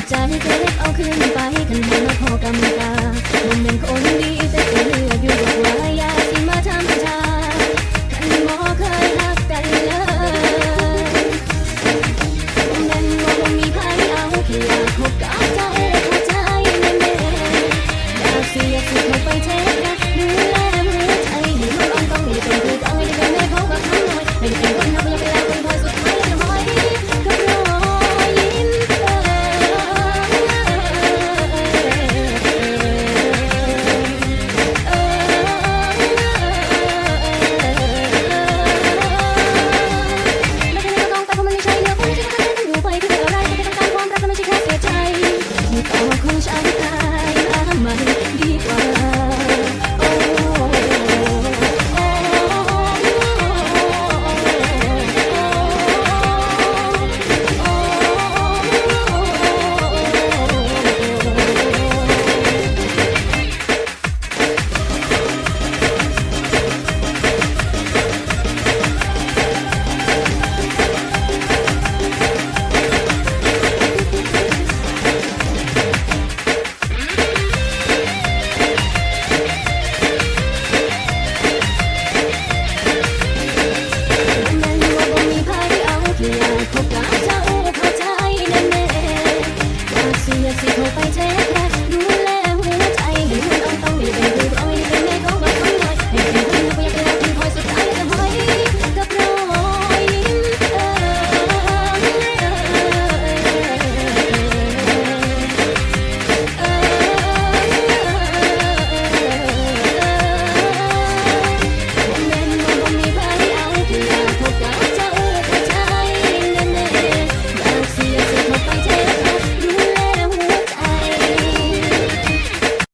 ใจเก็บเอาคืนไปคันให้มาพอกำกาบ่แม่นคนดีแต่ก็เลือกอยู่ว่าอย่าสิมาทำท่าคันบ่เคยรักกันเลยบ่แม่นว่าบ่มีไผเอาแค่อยากคบกับเจ้าเข้าใจแน่ๆอยากสิเข้าไปเทคนะดูแลหัวใจให้มันอ่อนต้องไม่ได้เป็นคือต้องให้ได้เป็นแม่เขากับคำน้อยไม่ได้เป็นคนทำไม่อยากเป็นแล้วคนพอสุดท้ายจะหอยกับรอยยิ้มเธอของฉันตายมันดีกว่าเข้าไป